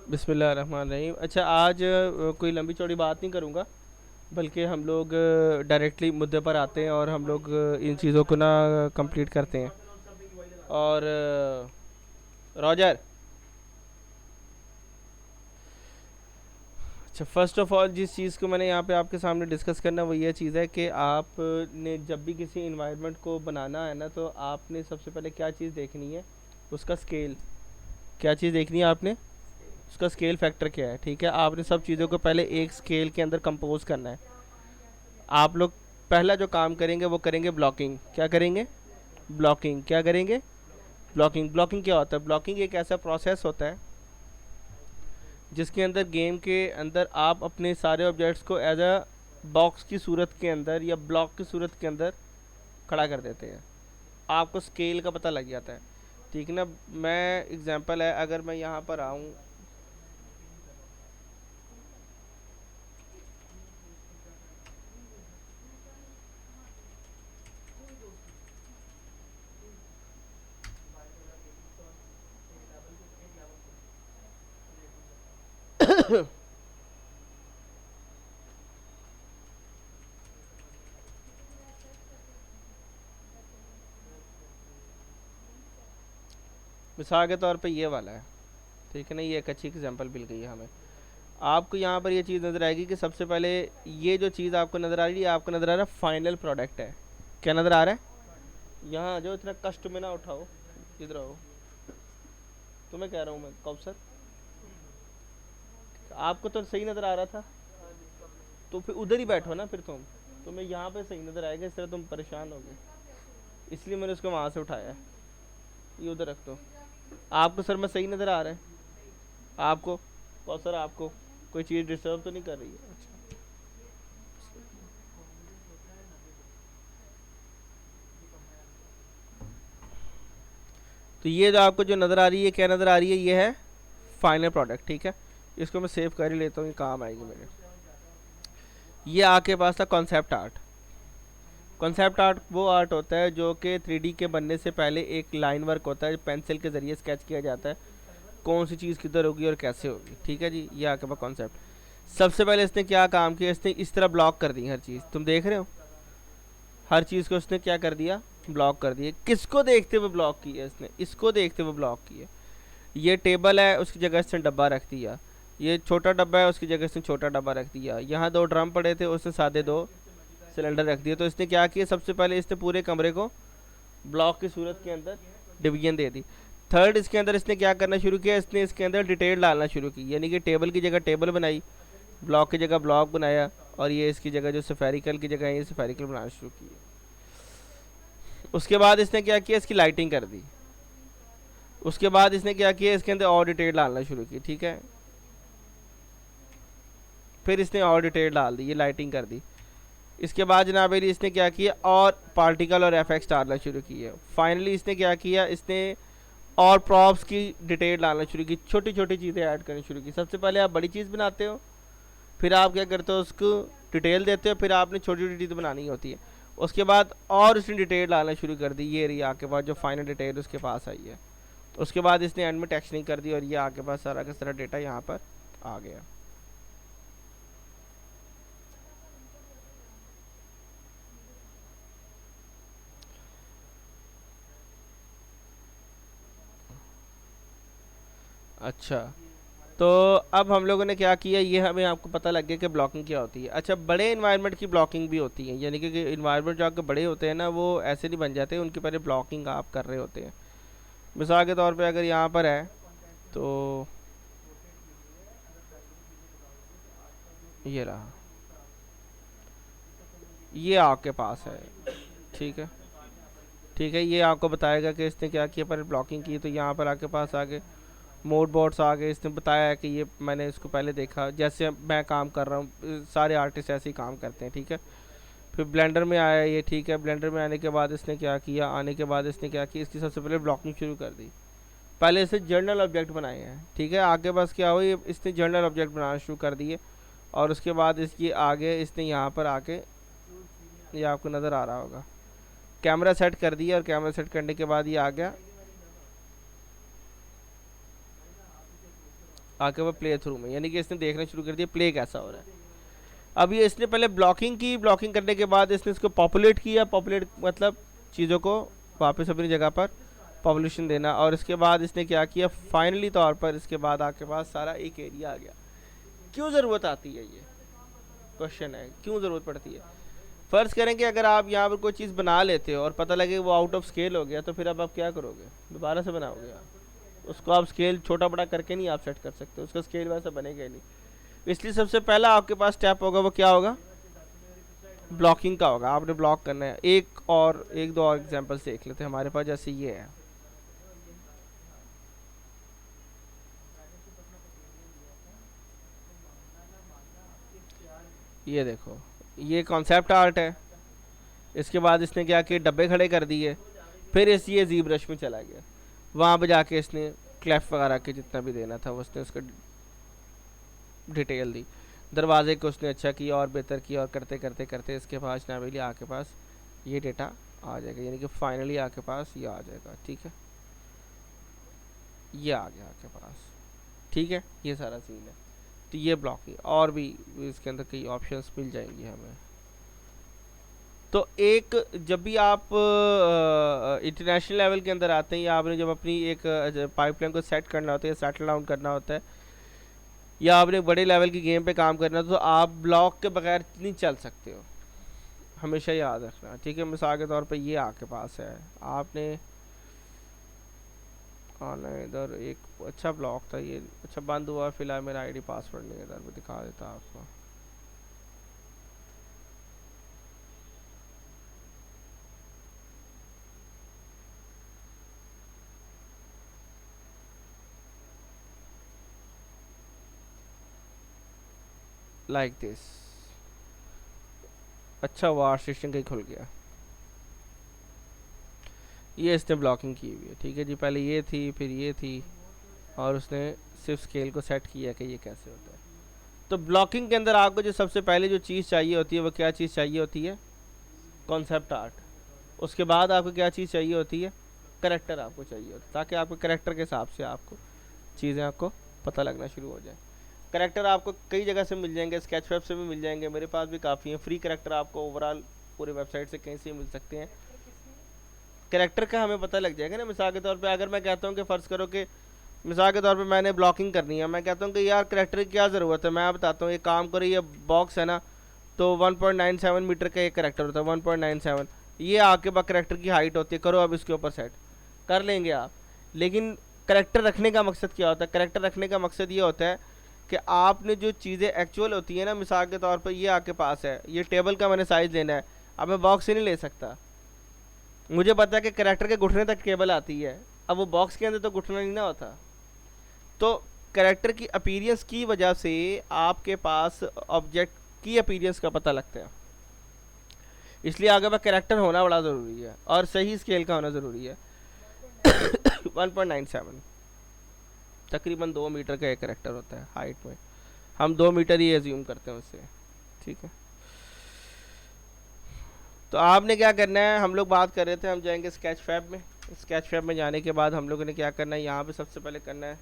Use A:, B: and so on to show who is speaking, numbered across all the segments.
A: बिस्मिल्लाहिर्रहमानिर्रहीम। अच्छा, आज कोई लंबी चौड़ी बात नहीं करूँगा, बल्कि हम लोग डायरेक्टली मुद्दे पर आते हैं और हम लोग इन चीज़ों को ना कंप्लीट करते हैं। और रॉजर, अच्छा, फ़र्स्ट ऑफ़ ऑल जिस चीज़ को मैंने यहाँ पे आपके सामने डिस्कस करना वो ये चीज़ है कि आपने जब भी किसी इन्वायरमेंट को बनाना है ना, तो आपने सबसे पहले क्या चीज़ देखनी है, उसका स्केल। क्या चीज़ देखनी है आपने? उसका स्केल फैक्टर क्या है। ठीक है, आपने सब चीज़ों को पहले एक स्केल के अंदर कंपोज करना है। आप लोग पहला जो काम करेंगे वो करेंगे ब्लॉकिंग। क्या करेंगे? ब्लॉकिंग। क्या करेंगे? ब्लॉकिंग। ब्लॉकिंग क्या होता है? ब्लॉकिंग एक ऐसा प्रोसेस होता है जिसके अंदर गेम के अंदर आप अपने सारे ऑब्जेक्ट्स को एज अ बॉक्स की सूरत के अंदर या ब्लॉक की सूरत के अंदर खड़ा कर देते हैं। आपको स्केल का पता लग जाता है। ठीक है ना? मैं एग्जांपल है, अगर मैं यहाँ पर आऊँ, मिसाल के तौर पे ये वाला है। ठीक है ना? ये एक अच्छी एग्जांपल मिल गई है हमें। आपको यहाँ पर ये चीज़ नज़र आएगी कि सबसे पहले ये जो चीज़ आपको नज़र आ रही है, आपको नज़र आ रहा है फाइनल प्रोडक्ट है। क्या नज़र आ रहा है? यहाँ जो इतना कष्ट में ना उठाओ, इधर आओ। तुम्हें कह रहा हूँ मैं कौसर, आपको तो सही नज़र आ रहा था, तो फिर उधर ही बैठो ना। फिर तुम्हें यहाँ पे सही नज़र आएगा, इस तरह तुम परेशान हो गए, इसलिए मैंने उसको वहाँ से उठाया है। ये उधर रख दो। आपको सर मैं सही नज़र आ रहा है? आपको कौसर, आपको कोई चीज़ डिस्टर्ब तो नहीं कर रही है? अच्छा, तो ये जो आपको जो नज़र आ रही है, क्या नज़र आ रही है? ये है फाइनल प्रोडक्ट। ठीक है, इसको मैं सेव कर ही लेता हूँ, ये काम आएगी मेरे। ये आपके पास था कॉन्सेप्ट आर्ट। कॉन्सेप्ट आर्ट वो आर्ट होता है जो कि 3D के बनने से पहले एक लाइन वर्क होता है, पेंसिल के ज़रिए स्केच किया जाता है, कौन सी चीज़ किधर होगी और कैसे होगी। ठीक है जी, ये आपके पास कॉन्सेप्ट। सबसे पहले इसने क्या काम किया, इसने इस तरह ब्लॉक कर दी हर चीज़। तुम देख रहे हो, हर चीज़ को इसने क्या कर दिया? ब्लॉक कर दिया। किसको देखते हुए ब्लॉक किया इसने? इसको देखते हुए ब्लॉक किया। ये टेबल है, उसकी जगह इसने डब्बा रख दिया। ये छोटा डब्बा है, उसकी जगह इसने छोटा डब्बा रख दिया। यहाँ दो ड्रम पड़े थे, उसने सादे दो सिलेंडर रख दिए। तो इसने क्या किया, सबसे पहले इसने पूरे कमरे को ब्लॉक की सूरत के अंदर डिवीजन दे दी। थर्ड, इसके अंदर इसने क्या करना शुरू किया, इसने इसके अंदर डिटेल डालना शुरू की, यानी कि टेबल की जगह टेबल बनाई, ब्लॉक की जगह ब्लॉक बनाया, और ये इसकी जगह जो सफेरिकल की जगह है, ये सफेरिकल बनाना शुरू की। उसके बाद इसने क्या किया, इसकी लाइटिंग कर दी। उसके बाद इसने क्या किया, इसके अंदर और डिटेल डालना शुरू की। ठीक है, फिर इसने और डिटेल डाल दी, ये लाइटिंग कर दी। इसके बाद जनाब अली इसने क्या किया, और पार्टिकल और एफेक्ट्स डालना शुरू किए। फाइनली इसने क्या किया, इसने और प्रॉप्स की डिटेल डालना शुरू की, छोटी छोटी चीज़ें ऐड करनी शुरू की। सबसे पहले आप बड़ी चीज़ बनाते हो, फिर आप क्या करते हो, उसको डिटेल देते हो, फिर आपने छोटी छोटी चीज़ बनानी होती है। उसके बाद और उसने डिटेल डालना शुरू कर दी। ये रही आपके पास जो फाइनल डिटेल उसके पास आई है। तो उसके बाद इसने एंड में टेक्सचरिंग कर दी, और ये आपके पास सारा का सारा डेटा यहाँ पर आ गया। अच्छा, तो अब हम लोगों ने क्या किया, ये हमें आपको पता लग गया कि ब्लॉकिंग क्या होती है। अच्छा, बड़े इन्वायरमेंट की ब्लॉकिंग भी होती है, यानी कि इन्वायरमेंट जो आपके बड़े होते हैं ना, वो ऐसे नहीं बन जाते, उनकी पहले ब्लॉकिंग आप कर रहे होते हैं। मिसाल के तौर पे अगर यहाँ पर है, तो ये रहा, ये आपके पास है। ठीक है, ठीक है, ये आपको बताएगा कि इसने क्या किया, पहले ब्लॉकिंग की, तो यहाँ पर आपके पास आगे मोड बोर्ड्स आ गए। इसने बताया है कि ये मैंने इसको पहले देखा, जैसे मैं काम कर रहा हूँ, सारे आर्टिस्ट ऐसे ही काम करते हैं। ठीक है, फिर ब्लेंडर में आया ये। ठीक है, ब्लेंडर में आने के बाद इसने क्या किया, आने के बाद इसने क्या किया, इसकी सबसे पहले ब्लॉकिंग शुरू कर दी। पहले इसने जर्नल ऑब्जेक्ट बनाए हैं। ठीक है, आगे बस क्या हुआ, इसने जर्नल ऑब्जेक्ट बनाना शुरू कर दिए, और उसके बाद इसकी आगे इसने यहाँ पर आके, ये आपको नज़र आ रहा होगा, कैमरा सेट कर दिया, और कैमरा सेट करने के बाद ये आ गया आके वो प्ले थ्रू में, यानी कि इसने देखना शुरू कर दिया प्ले कैसा हो रहा है। अब ये इसने पहले ब्लॉकिंग की, ब्लॉकिंग करने के बाद इसने इसको पॉपुलेट किया, पॉपुलेट मतलब चीज़ों को वापस अपनी जगह पर पॉपुलेशन देना, और इसके बाद इसने क्या किया फाइनली तौर पर, इसके बाद आपके पास सारा एक एरिया आ गया। क्यों ज़रूरत आती है, ये क्वेश्चन है, क्यों ज़रूरत पड़ती है। फ़र्ज़ करें कि अगर आप यहाँ पर कोई चीज़ बना लेते हो और पता लगे वो आउट ऑफ स्केल हो गया, तो फिर अब आप क्या करोगे, दोबारा से बनाओगे आप उसको। आप स्केल छोटा बड़ा करके नहीं आप सेट कर सकते, उसका स्केल वैसा बनेगा ही नहीं। इसलिए सबसे पहला आपके पास स्टेप होगा वो क्या होगा, ब्लॉकिंग का होगा। आपने ब्लॉक करना है। एक दो और एग्जांपल्स देख लेते हैं हमारे पास, जैसे ये है, ये देखो, ये कॉन्सेप्ट आर्ट है। इसके बाद इसने क्या किया, डब्बे खड़े कर दिए, फिर इस ये जी ब्रश में चला गया, वहाँ पे जाके इसने क्लैप वगैरह के जितना भी देना था वो उसने उसका डिटेल दी। दरवाजे को उसने अच्छा किया और बेहतर किया, और करते करते करते इसके पास नावेली आपके पास ये डेटा आ जाएगा, यानी कि फाइनली आपके पास ये आ जाएगा। ठीक है, ये आ गया आपके पास। ठीक है, ये सारा सीन है। तो ये ब्लॉकिंग, और भी इसके अंदर कई ऑप्शंस मिल जाएंगे हमें। तो एक जब भी आप इंटरनेशनल लेवल के अंदर आते हैं, या आपने जब अपनी एक पाइपलाइन को सेट करना होता है या सेटल डाउन करना होता है, या आपने बड़े लेवल की गेम पे काम करना है, तो आप ब्लॉक के बगैर नहीं चल सकते हो, हमेशा याद रखना। ठीक है, मिसाल के तौर पे ये आपके पास है, आपने आना है इधर, एक अच्छा ब्लॉक था ये, अच्छा बंद हुआ फिलहाल, मेरा आईडी पासवर्ड नहीं है इधर, मैं दिखा देता आपको। लाइक दिस, अच्छा वार स्टेशन कहीं खुल गया, ये इसने ब्लॉकिंग की हुई है। ठीक है जी, पहले ये थी फिर ये थी, और उसने सिर्फ स्केल को सेट किया कि ये कैसे होता है। तो ब्लॉकिंग के अंदर आपको जो सबसे पहले जो चीज़ चाहिए होती है वो क्या चीज़ चाहिए होती है, कॉन्सेप्ट आर्ट। उसके बाद आपको क्या चीज़ चाहिए होती है, करेक्टर आपको चाहिए होता है, ताकि आपके करेक्टर के हिसाब से आपको चीज़ें आपको पता लगना शुरू हो जाए। करेक्टर आपको कई जगह से मिल जाएंगे, स्केच वेब से भी मिल जाएंगे, मेरे पास भी काफ़ी हैं फ्री करेक्टर, आपको ओवरऑल पूरे वेबसाइट से कहीं से मिल सकते हैं। करेक्टर का हमें पता लग जाएगा ना, मिसाल के तौर पे अगर मैं कहता हूँ कि फ़र्ज़ करो कि मिसाल के तौर पे मैंने ब्लॉकिंग करनी है, मैं कहता हूँ कि यार करेक्टर की क्या ज़रूरत है, मैं बताता हूँ, ये काम करो, ये बॉक्स है ना, तो 1.97 मीटर का एक करेक्टर होता है, 1.97, ये आपके पास करेक्टर की हाइट होती है, करो अब इसके ऊपर सेट कर लेंगे आप। लेकिन करेक्टर रखने का मकसद क्या होता है, करेक्टर रखने का मकसद ये होता है कि आपने जो चीज़ें एक्चुअल होती है ना, मिसाल के तौर पर ये आपके पास है, ये टेबल का मैंने साइज़ लेना है, अब मैं बॉक्स से नहीं ले सकता, मुझे पता है कि करेक्टर के घुटने तक केबल आती है, अब वो बॉक्स के अंदर तो घुटना नहीं ना होता। तो करेक्टर की अपीयरेंस की वजह से आपके पास ऑब्जेक्ट की अपीयरेंस का पता लगता है, इसलिए आगे में करेक्टर होना बड़ा ज़रूरी है, और सही स्केल का होना ज़रूरी है। 1.97 तकरीबन 2 मीटर का एक करेक्टर होता है हाइट में, हम 2 मीटर ही एज्यूम करते हैं उससे। ठीक है, तो आपने क्या करना है, हम लोग बात कर रहे थे, हम जाएंगे स्केच फैब में। स्केच फैब में जाने के बाद हम लोगों ने क्या करना है, यहाँ पे सबसे पहले करना है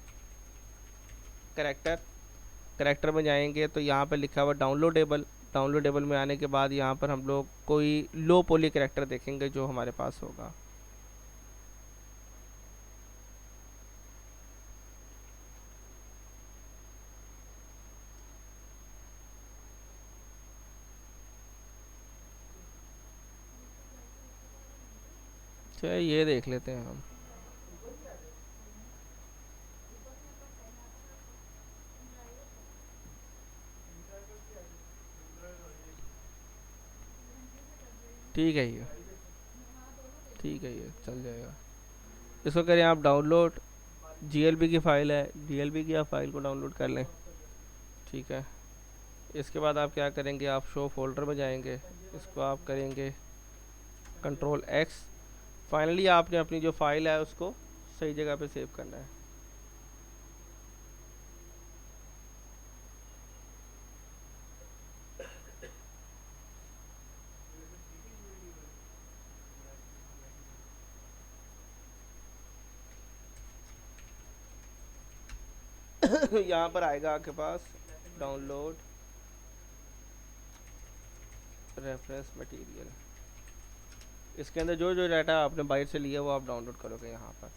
A: करेक्टर। करेक्टर में जाएंगे तो यहाँ पे लिखा हुआ डाउनलोडेबल, डाउनलोडेबल में आने के बाद यहाँ पर हम लोग कोई लो पोली करेक्टर देखेंगे जो हमारे पास होगा। चलिए ये देख लेते हैं हम। ठीक है ये, ठीक है ये चल जाएगा। इसको करें आप डाउनलोड, जीएलबी की फ़ाइल है, जीएलबी की आप फाइल को डाउनलोड कर लें। ठीक है, इसके बाद आप क्या करेंगे, आप शो फोल्डर में जाएंगे, इसको आप करेंगे कंट्रोल एक्स। फाइनली आपने अपनी जो फाइल है उसको सही जगह पे सेव करना है। यहाँ पर आएगा आपके पास डाउनलोड रेफरेंस मटेरियल। इसके अंदर जो जो डाटा आपने बाहर से लिया वो आप डाउनलोड करोगे यहाँ पर।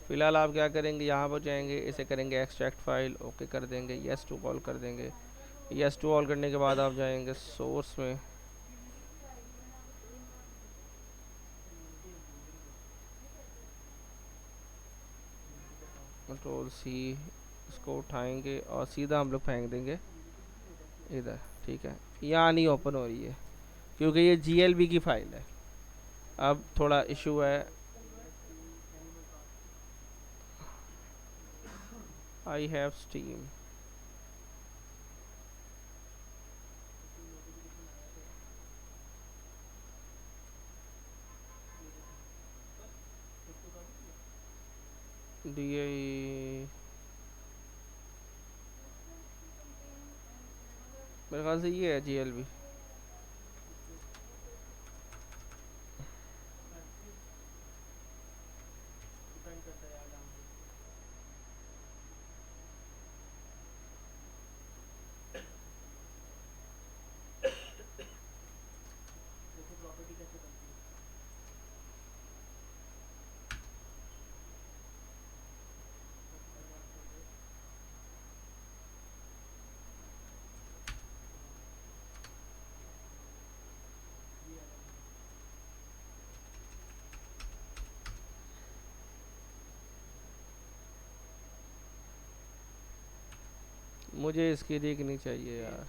A: फिलहाल आप क्या करेंगे, यहाँ पर जाएंगे, इसे करेंगे एक्सट्रैक्ट फाइल, ओके कर देंगे, यस टू ऑल कर देंगे। यस टू ऑल करने के बाद आप जाएंगे सोर्स में, कंट्रोल सी, इसको उठाएंगे और सीधा हम लोग फेंक देंगे इधर। ठीक है, यहाँ नहीं ओपन हो रही है क्योंकि ये GLB की फ़ाइल है। अब थोड़ा इशू है, आई हैव स्टीम। DI मेरे ख्याल से ये है GLB। मुझे इसकी देखनी चाहिए यार।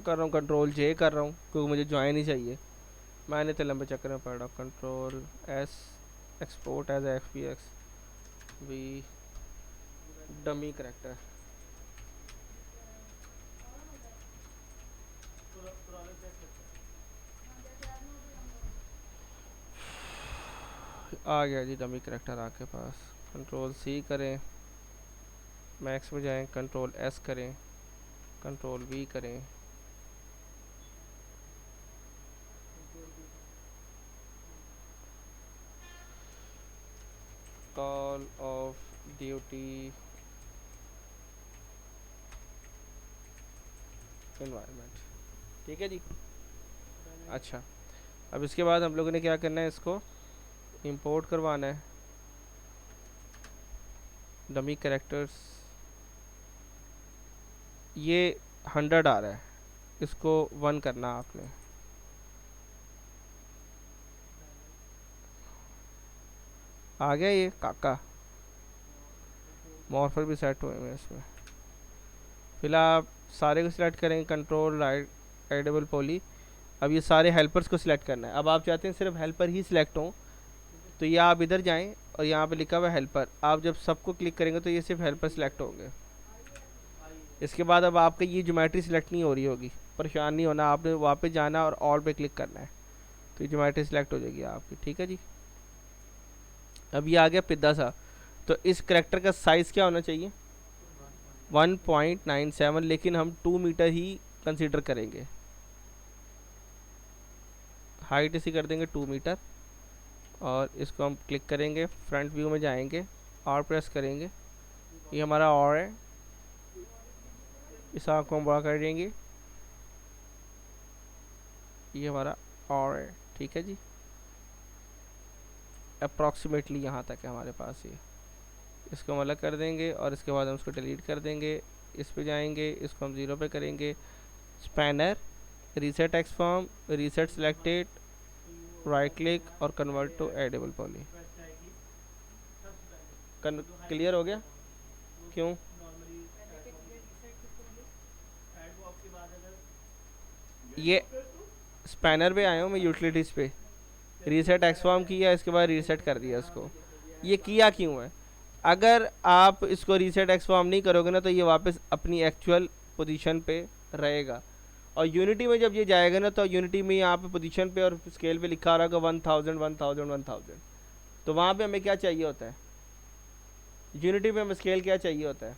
A: कर रहा हूँ, कंट्रोल J कर रहा हूँ क्योंकि मुझे ज्वाइन ही चाहिए। मैंने तो लंबे चक्कर में पड़ रहा हूँ। Control S, export as FBX V dummy character. आ गया जी डमी करेक्टर आपके पास। कंट्रोल C करें, मैक्स में जाएं, कंट्रोल S करें, कंट्रोल V करें, कॉल ऑफ ड्यूटी एनवायरनमेंट। ठीक है जी। अच्छा, अब इसके बाद हम लोगों ने क्या करना है, इसको इंपोर्ट करवाना है डमी कैरेक्टर्स। ये 100 आ रहा है, इसको 1 करना आपने। आ गया ये काका, मॉर्फर भी सेट हुए हैं इसमें। फिलहाल आप सारे को सिलेक्ट करेंगे, कंट्रोल राइट एडेबल पॉली। अब ये सारे हेल्पर्स को सिलेक्ट करना है। अब आप चाहते हैं सिर्फ हेल्पर ही सिलेक्ट हों, तो ये आप इधर जाएं और यहाँ पे लिखा हुआ है हेल्पर। आप जब सबको क्लिक करेंगे तो ये सिर्फ हेल्पर सिलेक्ट होंगे। इसके बाद अब आपका ये ज्योमेट्री सिलेक्ट नहीं हो रही होगी, परेशान नहीं होना, आपने वापस जाना और ऑल पे क्लिक करना है तो ये ज्योमेट्री सिलेक्ट हो जाएगी आपकी। ठीक है जी। अब ये आ गया पिद्दा सा। तो इस करेक्टर का साइज़ क्या होना चाहिए, 1.97, लेकिन हम 2 मीटर ही कंसीडर करेंगे। हाइट इसी कर देंगे 2 मीटर और इसको हम क्लिक करेंगे, फ्रंट व्यू में जाएंगे और प्रेस करेंगे, ये हमारा और है, इस आँख को हम बड़ा कर देंगे, ये हमारा और है। ठीक है जी, अप्रॉक्सीमेटली यहाँ तक है हमारे पास ये। इसको हम अलग कर देंगे और इसके बाद हम उसको डिलीट कर देंगे। इस पे जाएंगे, इसको हम 0 पे करेंगे, spanner, reset X form, reset selected, right click और convert to editable poly. Clear हो गया? क्यों? ये स्पैनर पे आया हूँ मैं, यूटिलिटीज़ पे रीसेट एक्सफॉर्म किया, इसके बाद रीसेट कर दिया इसको। ये किया क्यों है? अगर आप इसको रीसेट एक्सफॉर्म नहीं करोगे ना तो ये वापस अपनी एक्चुअल पोजीशन पे रहेगा। और यूनिटी में जब ये जाएगा ना तो यूनिटी में यहाँ पे पोजीशन पे और स्केल पे लिखा रहेगा 1000 1000 1000। तो वहाँ पे हमें क्या चाहिए होता है? यूनिटी में हमें स्केल क्या चाहिए होता है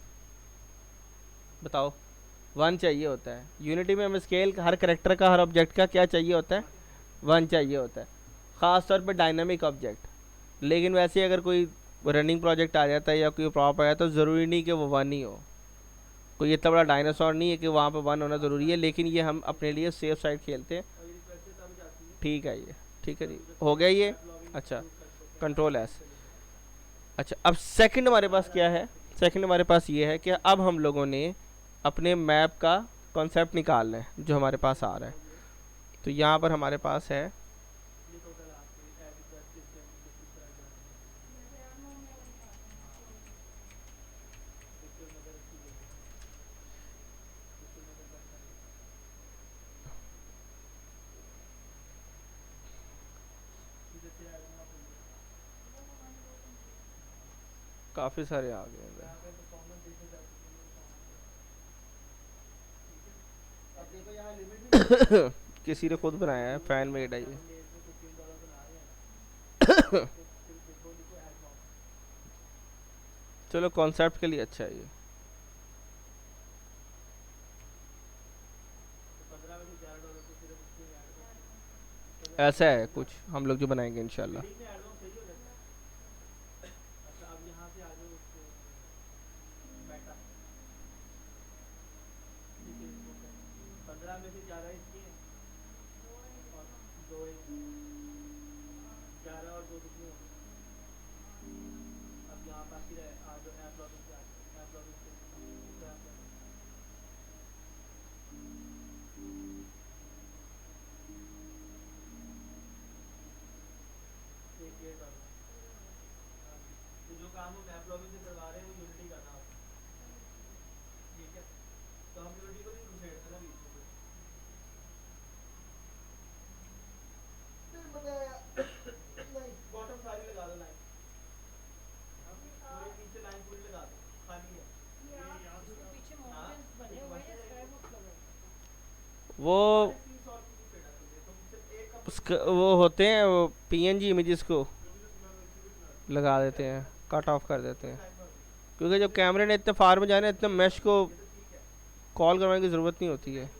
A: बताओ? 1 चाहिए होता है। यूनिटी में हमें स्केल हर करेक्टर का, हर ऑब्जेक्ट का क्या चाहिए होता है? 1 चाहिए होता है, ख़ास तौर पे डायनामिक ऑब्जेक्ट। लेकिन वैसे अगर कोई रनिंग प्रोजेक्ट आ जाता है या कोई प्रॉप आ जाता है तो ज़रूरी नहीं कि वो 1 ही हो। कोई इतना बड़ा डायनासोर नहीं है कि वहाँ पे 1 होना ज़रूरी है, लेकिन ये हम अपने लिए सेफ साइड खेलते हैं। ठीक है, ये ठीक है जी, हो गया ये। अच्छा, कंट्रोल एस। अच्छा, अब सेकंड हमारे पास क्या है? सेकंड हमारे पास ये है कि अब हम लोगों ने अपने मैप का कॉन्सेप्ट निकालना है जो हमारे पास आ रहा है। तो यहाँ पर हमारे पास है काफ़ी सारे आ गए हैं। किसी ने खुद बनाया है, फैन मेड है ये। चलो, कॉन्सेप्ट के लिए अच्छा है ये। ऐसा है कुछ हम लोग जो बनाएंगे इंशाल्लाह। वो वो होते हैं, वो पीएनजी इमेजेस को लगा देते हैं, कट ऑफ कर देते हैं। क्योंकि जब कैमरे ने इतने फार में जाना है, इतने मैश को कॉल करवाने की ज़रूरत नहीं होती है।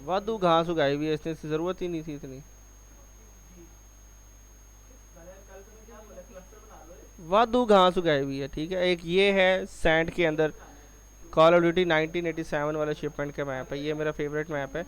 A: वादू घास उगाई हुई है इसने, इसकी ज़रूरत ही नहीं थी इतनी। वादू घास उगाई हुई है, ठीक है। एक ये है सैंड के अंदर, कॉल ऑफ ड्यूटी 1987 वाला शिपमेंट का मैप है, ये मेरा फेवरेट मैप है।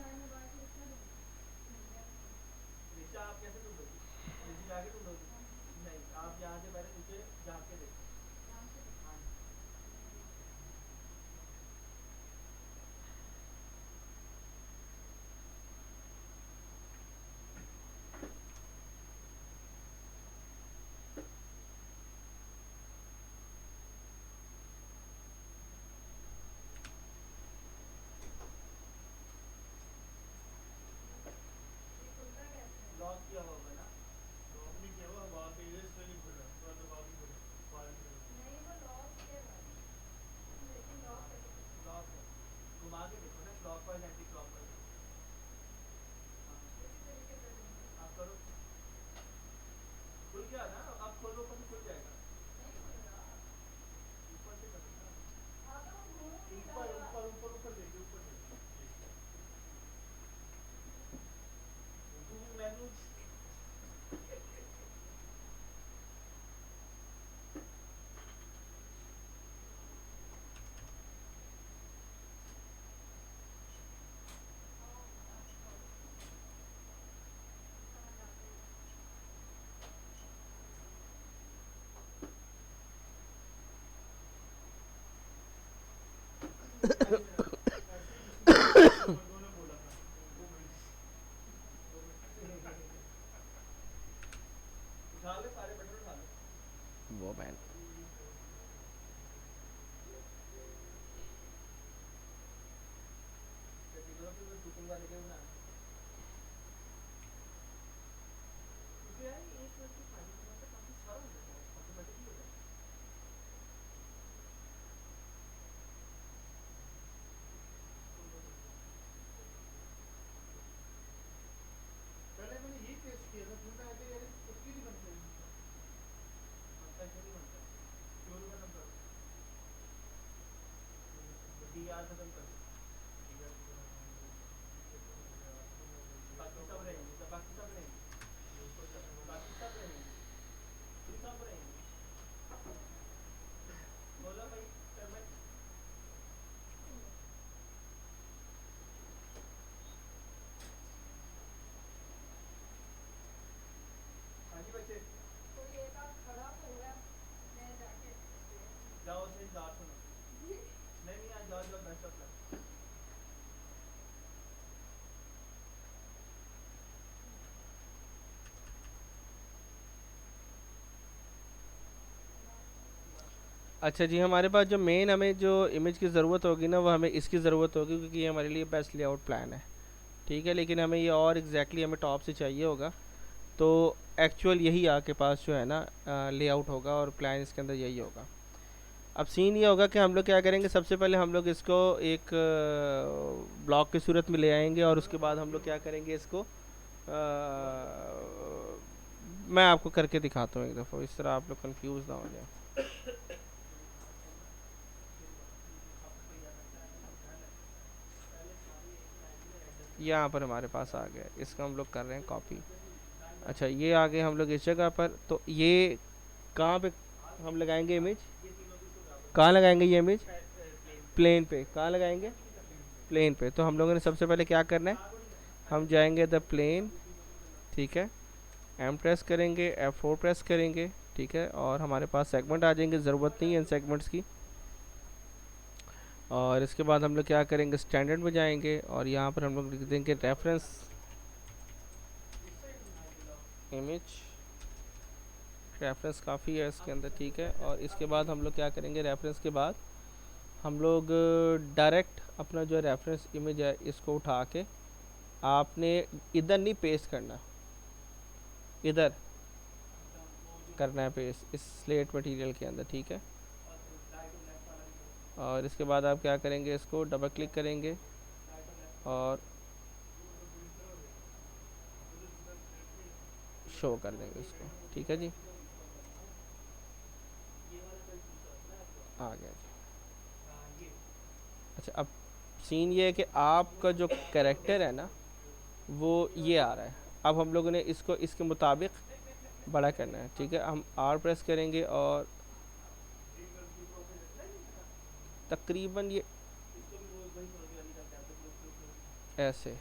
A: वो मैं अच्छा जी, हमारे पास जो मेन हमें जो इमेज की ज़रूरत होगी ना, वो हमें इसकी ज़रूरत होगी क्योंकि ये हमारे लिए बेस्ट लेआउट प्लान है, ठीक है। लेकिन हमें ये और एग्जैक्टली हमें टॉप से चाहिए होगा, तो एक्चुअल यही आपके पास जो है ना लेआउट होगा और प्लान इसके अंदर यही होगा। अब सीन ये होगा कि हम लोग क्या करेंगे, सबसे पहले हम लोग इसको एक ब्लॉक की सूरत में ले आएंगे और उसके बाद हम लोग क्या करेंगे इसको मैं आपको करके दिखाता हूँ एक दफ़ा, इस तरह आप लोग कंफ्यूज ना हो जाए। यहाँ पर हमारे पास आ गया, इसका हम लोग कर रहे हैं कॉपी। अच्छा, ये आ गए हम लोग इस जगह पर, तो ये कहाँ पे हम लगाएंगे इमेज, कहाँ लगाएंगे ये इमेज, प्लेन पे। कहाँ लगाएंगे, प्लेन पे। तो हम लोगों ने सबसे पहले क्या करना है, हम जाएंगे द प्लेन, ठीक है, एम प्रेस करेंगे, F4 प्रेस करेंगे, ठीक है, और हमारे पास सेगमेंट आ जाएंगे, ज़रूरत नहीं है इन सेगमेंट्स की। और इसके बाद हम लोग क्या करेंगे, स्टैंडर्ड में जाएंगे और यहाँ पर हम लोग लिख देंगे रेफरेंस इमेज, रेफरेंस काफ़ी है इसके अंदर, ठीक है। और इसके बाद हम लोग क्या करेंगे, रेफरेंस के बाद हम लोग डायरेक्ट अपना जो रेफरेंस इमेज है इसको उठा के आपने इधर नहीं पेस्ट करना, इधर करना है पेस्ट इस स्लेट मटेरियल के अंदर, ठीक है। और इसके बाद आप क्या करेंगे, इसको डबल क्लिक करेंगे और शो कर देंगे इसको, ठीक है जी, आ गया जी। अच्छा, अब सीन ये है कि आपका जो कैरेक्टर है ना वो ये आ रहा है। अब हम लोगों ने इसको इसके मुताबिक बड़ा करना है, ठीक है। हम आर प्रेस करेंगे और तकरीबन ये ऐसे,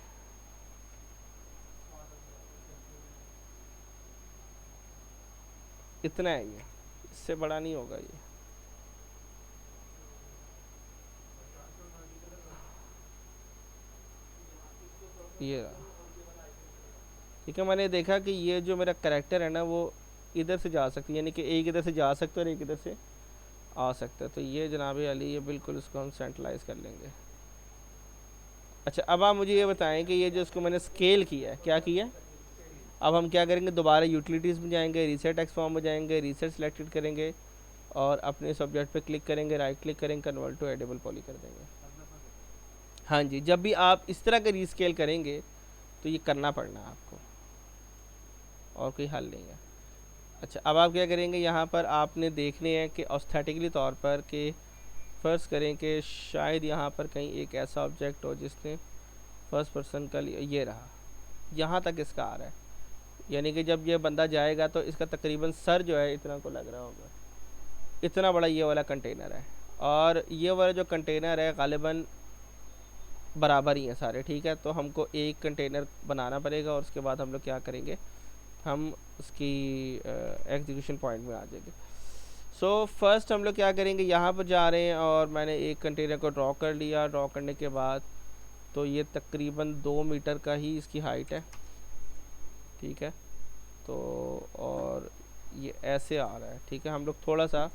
A: इतना है, ये इससे बड़ा नहीं होगा ये रहा, ठीक है। मैंने देखा कि ये जो मेरा करेक्टर है ना वो इधर से जा सकती है, यानी कि एक इधर से जा सकता है और एक इधर से आ सकता है। तो ये जनाब अली, ये बिल्कुल इसको हम सेंट्रलाइज कर लेंगे। अच्छा, अब आप मुझे ये बताएं कि ये जो इसको मैंने स्केल किया है, क्या किया है, अब हम क्या करेंगे, दोबारा यूटिलिटीज़ में जाएंगे, रीसेट एक्स फॉर्म में जाएंगे, रीसेट सेलेक्टेड करेंगे और अपने सब्जेक्ट पे क्लिक करेंगे, राइट क्लिक करेंगे, कन्वर्ट टू एडेबल पॉली कर देंगे। हाँ जी, जब भी आप इस तरह का रीस्केल करेंगे तो ये करना पड़ना आपको, और कोई हल नहीं है। अच्छा, अब आप क्या करेंगे, यहाँ पर आपने देखने हैं कि ऑस्थेटिकली तौर पर कि फ़र्ज़ करें कि शायद यहाँ पर कहीं एक ऐसा ऑब्जेक्ट हो जिसने फर्स्ट पर्सन का ये रहा, यहाँ तक इसका आ रहा है, यानी कि जब ये बंदा जाएगा तो इसका तकरीबन सर जो है इतना को लग रहा होगा, इतना बड़ा ये वाला कंटेनर है। और ये वाला जो कंटेनर है गालिबन बराबर ही है सारे, ठीक है। तो हमको एक कंटेनर बनाना पड़ेगा और उसके बाद हम लोग क्या करेंगे, हम उसकी एग्जीक्यूशन पॉइंट में आ जाएंगे। सो फर्स्ट हम लोग क्या करेंगे, यहाँ पर जा रहे हैं और मैंने एक कंटेनर को ड्रॉ कर लिया। ड्रॉ करने के बाद तो ये तकरीबन 2 मीटर का ही इसकी हाइट है, ठीक है। तो और ये ऐसे आ रहा है, ठीक है। हम लोग थोड़ा सा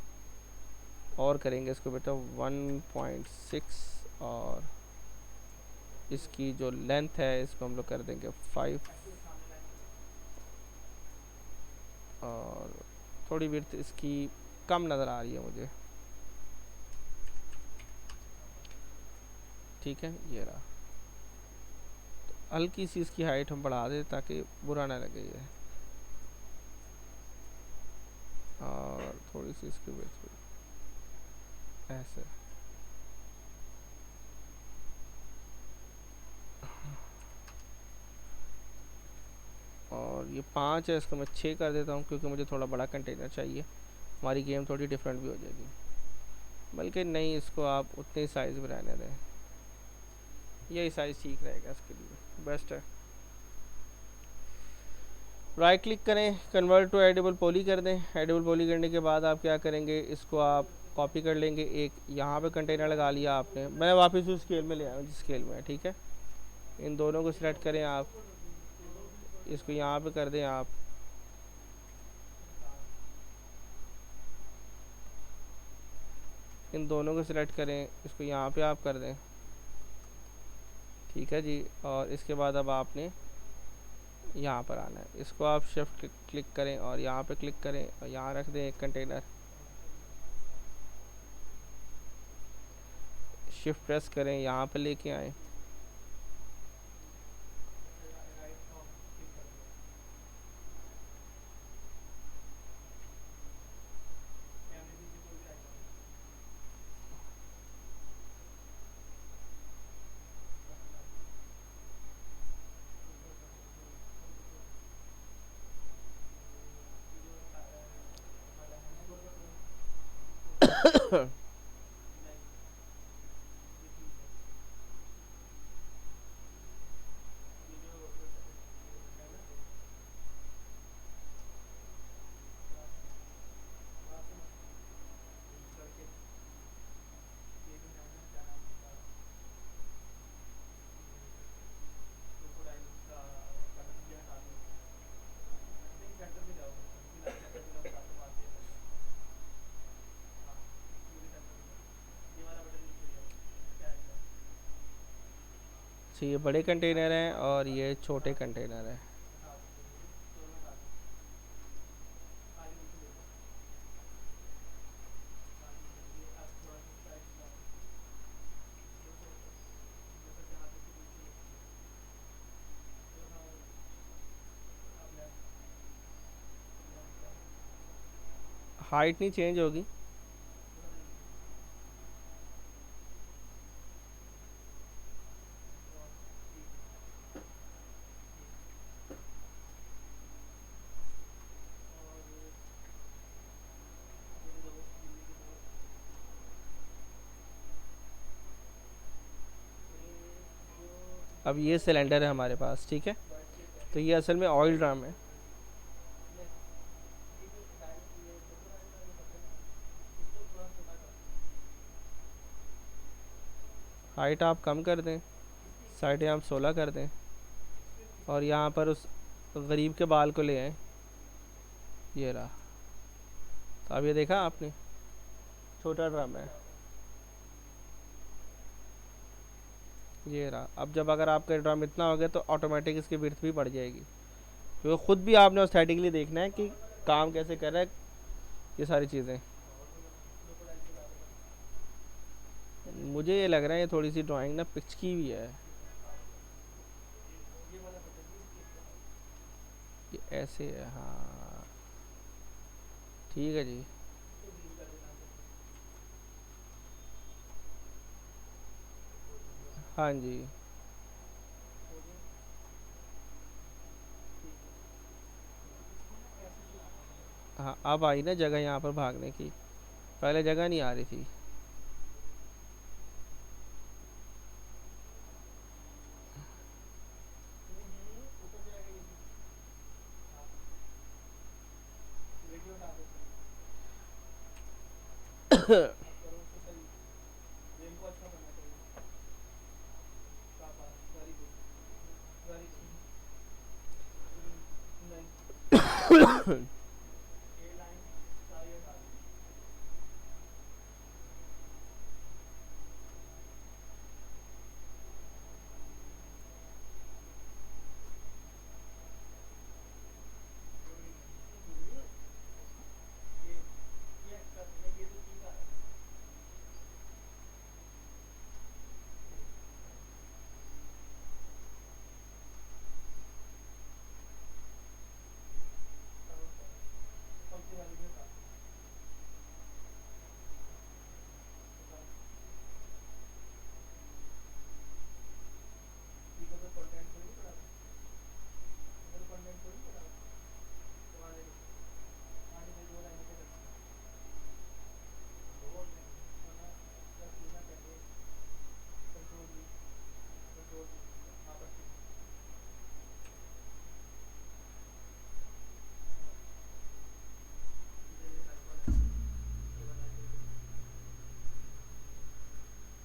A: और करेंगे इसको बेटा, 1.6 और इसकी जो लेंथ है इसको हम लोग कर देंगे 5 और थोड़ी विड्थ इसकी कम नज़र आ रही है मुझे, ठीक है। ये रहा, तो हल्की सी इसकी हाइट हम बढ़ा दें ताकि बुरा ना लगे ये, और थोड़ी सी इसकी विड्थ ऐसे। और ये 5 है, इसको मैं 6 कर देता हूँ क्योंकि मुझे थोड़ा बड़ा कंटेनर चाहिए, हमारी गेम थोड़ी डिफरेंट भी हो जाएगी। बल्कि नहीं, इसको आप उतने साइज़ में रहने दें, यही साइज़ ठीक रहेगा इसके लिए, बेस्ट है। राइट क्लिक करें, कन्वर्ट टू एडिबल पॉली कर दें। एडिबल पॉली करने के बाद आप क्या करेंगे, इसको आप कॉपी कर लेंगे, एक यहाँ पे कंटेनर लगा लिया आपने, मैं वापस उस स्केल में ले आया हूँ जिस स्केल में है, ठीक है। इन दोनों को सिलेक्ट करें आप, इसको यहाँ पे कर दें आप, इन दोनों को सिलेक्ट करें, इसको यहाँ पे आप कर दें, ठीक है जी। और इसके बाद अब आपने यहाँ पर आना है, इसको आप शिफ्ट क्लिक करें और यहाँ पे क्लिक करें और यहाँ रख दें एक कंटेनर, शिफ्ट प्रेस करें, यहाँ पे लेके आए, तो ये बड़े कंटेनर हैं और ये छोटे कंटेनर हैं। हाइट नहीं चेंज होगी, अब ये सिलेंडर है हमारे पास, ठीक है। तो ये असल में ऑयल ड्रम है। हाइट आप कम कर दें, साइडें आप 16 कर दें और यहाँ पर उस गरीब के बाल को ले आए, ये रहा। तो अब ये देखा आपने, छोटा ड्रम है, ये रहा। अब जब अगर आपका ड्रम इतना हो गया तो ऑटोमेटिक इसकी विड्थ भी बढ़ जाएगी, क्योंकि ख़ुद भी आपने ऑस्थेटिकली देखना है कि काम कैसे कर रहा है, ये सारी चीज़ें। मुझे ये लग रहा है ये थोड़ी सी ड्राइंग ना पिचकी भी है, ये ऐसे है, हाँ ठीक है जी। हाँ जी, हाँ अब आई ना जगह यहाँ पर भागने की, पहले जगह नहीं आ रही थी।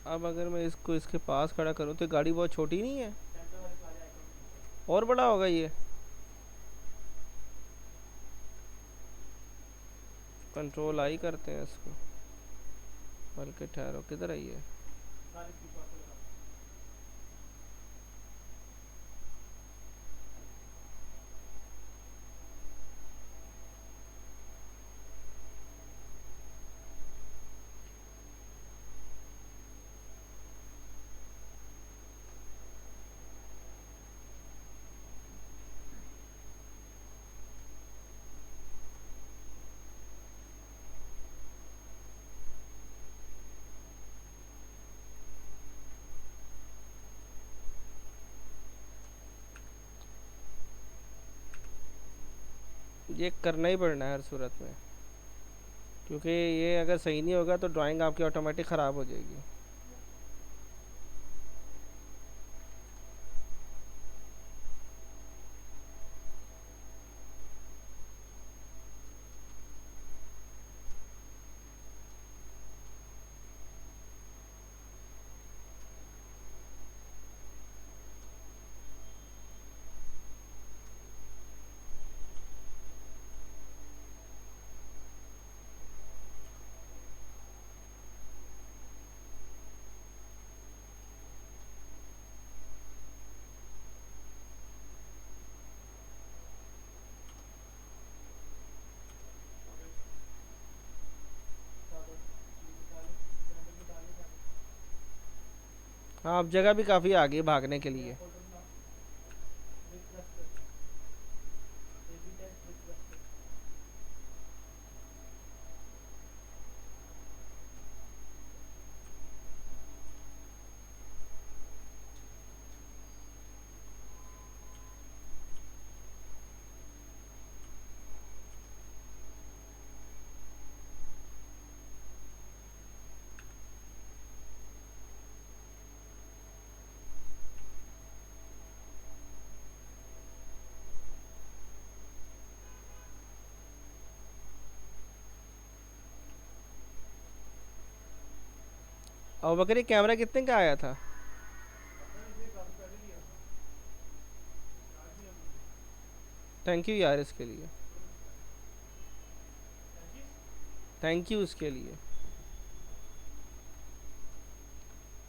A: अब अगर मैं इसको इसके पास खड़ा करूँ तो गाड़ी बहुत छोटी नहीं है, और बड़ा होगा ये। कंट्रोल आई करते हैं इसको बल्कि ठहरो, किधर आई है? ये करना ही पड़ना है हर सूरत में, क्योंकि ये अगर सही नहीं होगा तो ड्राइंग आपकी ऑटोमेटिक ख़राब हो जाएगी। हाँ, अब जगह भी काफ़ी आ गई भागने के लिए। और बकरी कैमरा कितने का आया था? थैंक यू यार इसके लिए, थैंक यू इसके लिए,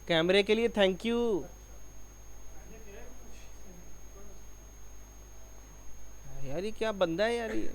A: कैमरे के लिए थैंक यू। यार ये क्या बंदा है यार ये।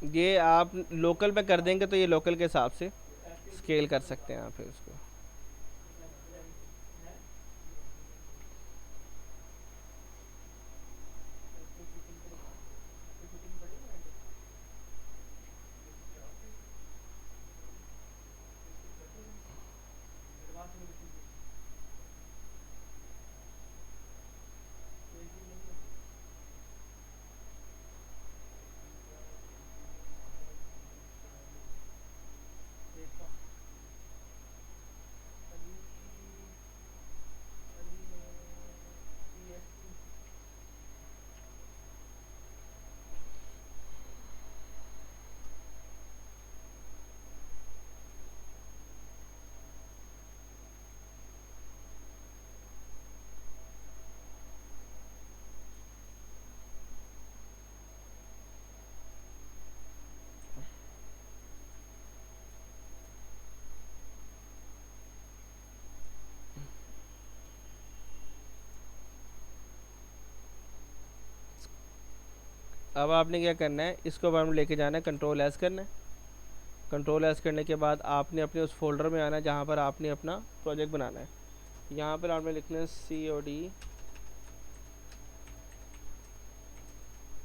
A: ये आप लोकल में कर देंगे तो ये लोकल के हिसाब से स्केल कर सकते हैं आप फिर उसको। अब आपने क्या करना है, इसको अब हम लेके जाना है, कंट्रोल एस करना है। कंट्रोल एस करने के बाद आपने अपने उस फोल्डर में आना है जहाँ पर आपने अपना प्रोजेक्ट बनाना है। यहाँ पर आपने लिखना है COD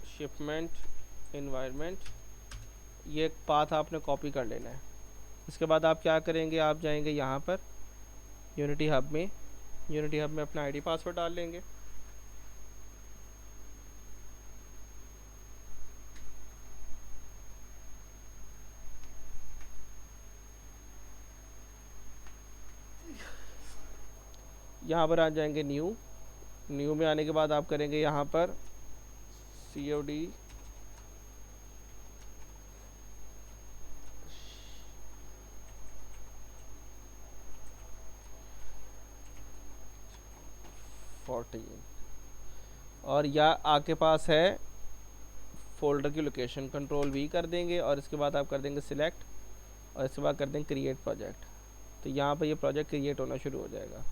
A: शिपमेंट इन्वायरमेंट, ये पाथ आपने कॉपी कर लेना है। इसके बाद आप क्या करेंगे, आप जाएंगे यहाँ पर यूनिटी हब में, यूनिटी हब में अपना आईडी पासवर्ड डाल लेंगे। यहाँ पर आ जाएंगे न्यू, न्यू में आने के बाद आप करेंगे यहाँ पर COD फोर्टीन, और या आपके पास है फोल्डर की लोकेशन, कंट्रोल V कर देंगे और इसके बाद आप कर देंगे सिलेक्ट और इसके बाद कर देंगे क्रिएट प्रोजेक्ट। तो यहाँ पर ये प्रोजेक्ट क्रिएट होना शुरू हो जाएगा।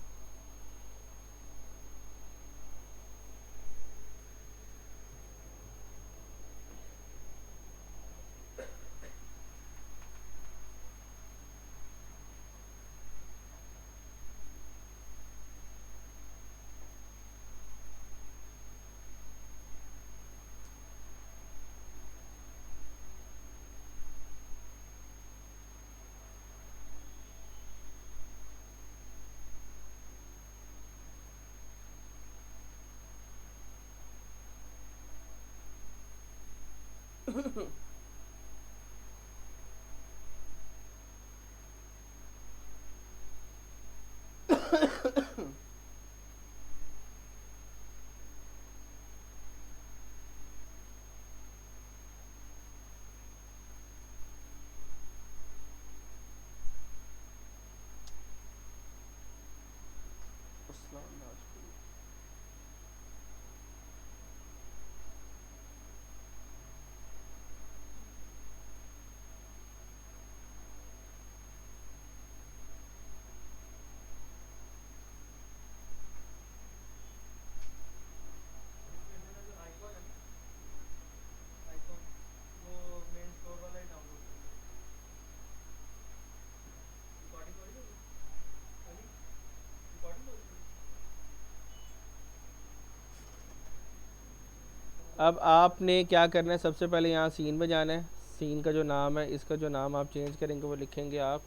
A: अब आपने क्या करना है, सबसे पहले यहाँ सीन में जाना है। सीन का जो नाम है, इसका जो नाम आप चेंज करेंगे वो लिखेंगे आप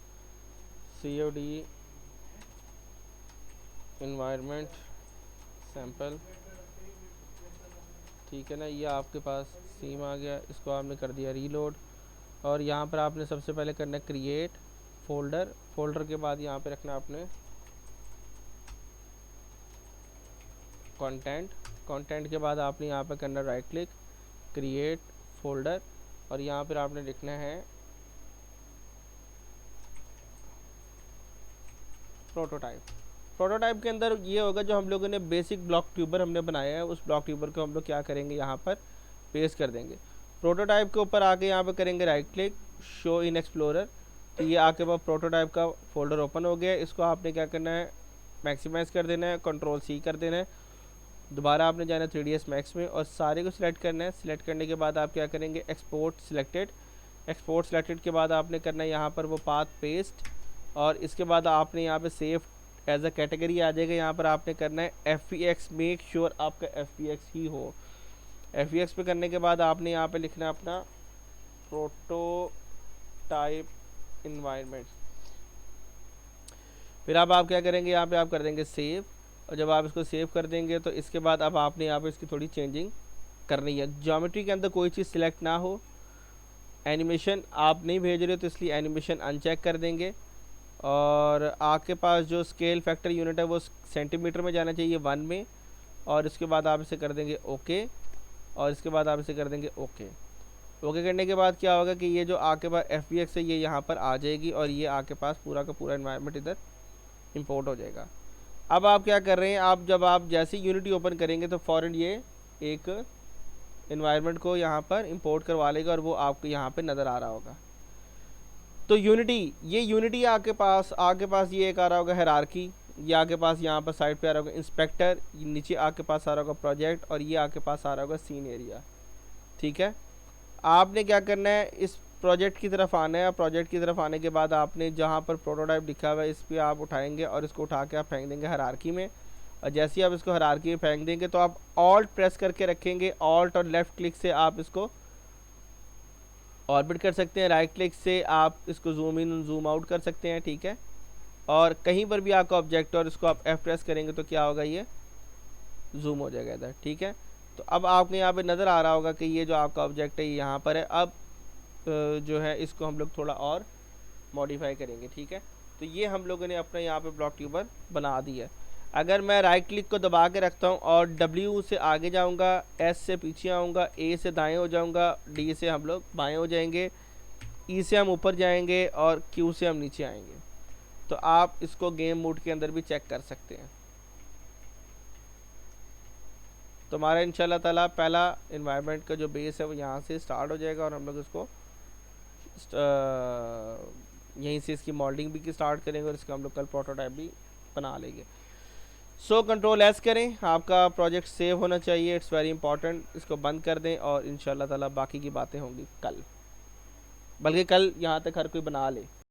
A: COD इन्वायरमेंट सैम्पल, ठीक है ना। ये आपके पास सीम आ गया, इसको आपने कर दिया रीलोड और यहाँ पर आपने सबसे पहले करना है क्रिएट फोल्डर। फोल्डर के बाद यहाँ पे रखना आपने कंटेंट, कंटेंट के बाद आपने यहाँ पे करना राइट क्लिक क्रिएट फोल्डर और यहाँ पर आपने लिखना है प्रोटोटाइप। प्रोटोटाइप के अंदर ये होगा जो हम लोगों ने बेसिक ब्लॉक ट्यूबर हमने बनाया है, उस ब्लॉक ट्यूबर को हम लोग क्या करेंगे यहाँ पर पेस्ट कर देंगे। प्रोटोटाइप के ऊपर आके यहाँ पे करेंगे right click show in explorer, तो ये आके बाद प्रोटोटाइप का फोल्डर ओपन हो गया। इसको आपने क्या करना है, मैक्सिमाइज़ कर देना है, कंट्रोल C कर देना है। दोबारा आपने जाना है 3ds Max में और सारे को सिलेक्ट करना है। सिलेक्ट करने के बाद आप क्या करेंगे, एक्सपोर्ट सिलेक्टेड, एक्सपोर्ट सिलेक्टेड के बाद आपने करना है यहाँ पर वो पाथ पेस्ट और इसके बाद आपने यहाँ पे सेव एज अ कैटेगरी आ जाएगा। यहाँ पर आपने करना है FBX, मेक श्योर आपका FBX ही हो। FBX पे करने के बाद आपने यहाँ पे लिखना है अपना प्रोटोटाइप इन्वायरमेंट। फिर अब आप क्या करेंगे, यहाँ पे आप कर देंगे सेव और जब आप इसको सेव कर देंगे तो इसके बाद अब आपने यहाँ पे इसकी थोड़ी चेंजिंग करनी है। ज्योमेट्री के अंदर कोई चीज़ सिलेक्ट ना हो, एनिमेशन आप नहीं भेज रहे हो तो इसलिए एनिमेशन अनचेक कर देंगे और आपके पास जो स्केल फैक्टर यूनिट है वो सेंटीमीटर में जाना चाहिए 1 में और इसके बाद आप इसे कर देंगे ओके और इसके बाद आप इसे कर देंगे ओके। ओके करने के बाद क्या होगा कि ये जो आपके पास FBX है ये यहाँ पर आ जाएगी और ये आपके पास पूरा का पूरा एनवायरनमेंट इधर इंपोर्ट हो जाएगा। अब आप क्या कर रहे हैं, आप जब आप जैसे यूनिटी ओपन करेंगे तो फ़ौरन ये एक एनवायरनमेंट को यहाँ पर इंपोर्ट करवा लेगा और वो आपको यहाँ पे नज़र आ रहा होगा। तो यूनिटी, ये यूनिटी आपके पास ये एक आ रहा होगा हायरार्की, ये आपके पास यहाँ पर साइड पे आ रहा होगा इंस्पेक्टर, नीचे आपके पास आ रहा होगा प्रोजेक्ट और ये आपके पास आ रहा होगा सीन एरिया। ठीक है। आपने क्या करना है, इस प्रोजेक्ट की तरफ आना है। प्रोजेक्ट की तरफ आने के बाद आपने जहाँ पर प्रोटोटाइप लिखा हुआ है इस पर आप उठाएंगे और इसको उठा के आप फेंक देंगे हायरार्की में। और जैसे ही आप इसको हायरार्की में फेंक देंगे तो आप ऑल्ट प्रेस करके रखेंगे, ऑल्ट और लेफ़्ट क्लिक से आप इसको ऑर्बिट कर सकते हैं, राइट क्लिक से आप इसको जूम इन जूम आउट कर सकते हैं, ठीक है। और कहीं पर भी आपका ऑब्जेक्ट और इसको आप F प्रेस करेंगे तो क्या होगा, ये जूम हो जाएगा इधर, ठीक है। तो अब आपको यहाँ पे नज़र आ रहा होगा कि ये जो आपका ऑब्जेक्ट है ये यहाँ पर है। अब जो है इसको हम लोग थोड़ा और मॉडिफाई करेंगे, ठीक है। तो ये हम लोगों ने अपना यहाँ पे ब्लॉक ट्यूबर बना दिया है। अगर मैं राइट क्लिक को दबा के रखता हूँ और W से आगे जाऊँगा, S से पीछे आऊँगा, A से दाएं हो जाऊँगा, D से हम लोग बाएं हो जाएंगे, E से हम ऊपर जाएंगे और Q से हम नीचे आएंगे। तो आप इसको गेम मोड के अंदर भी चेक कर सकते हैं। तो हमारा इंशाल्लाह ताला पहला इन्वायरमेंट का जो बेस है वो यहाँ से स्टार्ट हो जाएगा और हम लोग इसको यहीं से इसकी मॉडलिंग भी स्टार्ट करेंगे और इसका हम लोग कल प्रोटोटाइप भी बना लेंगे। सो कंट्रोल एस करें, आपका प्रोजेक्ट सेव होना चाहिए, इट्स वेरी इंपॉर्टेंट। इसको बंद कर दें और इंशाल्लाह ताला बाकी की बातें होंगी कल, बल्कि कल यहाँ तक हर कोई बना ले।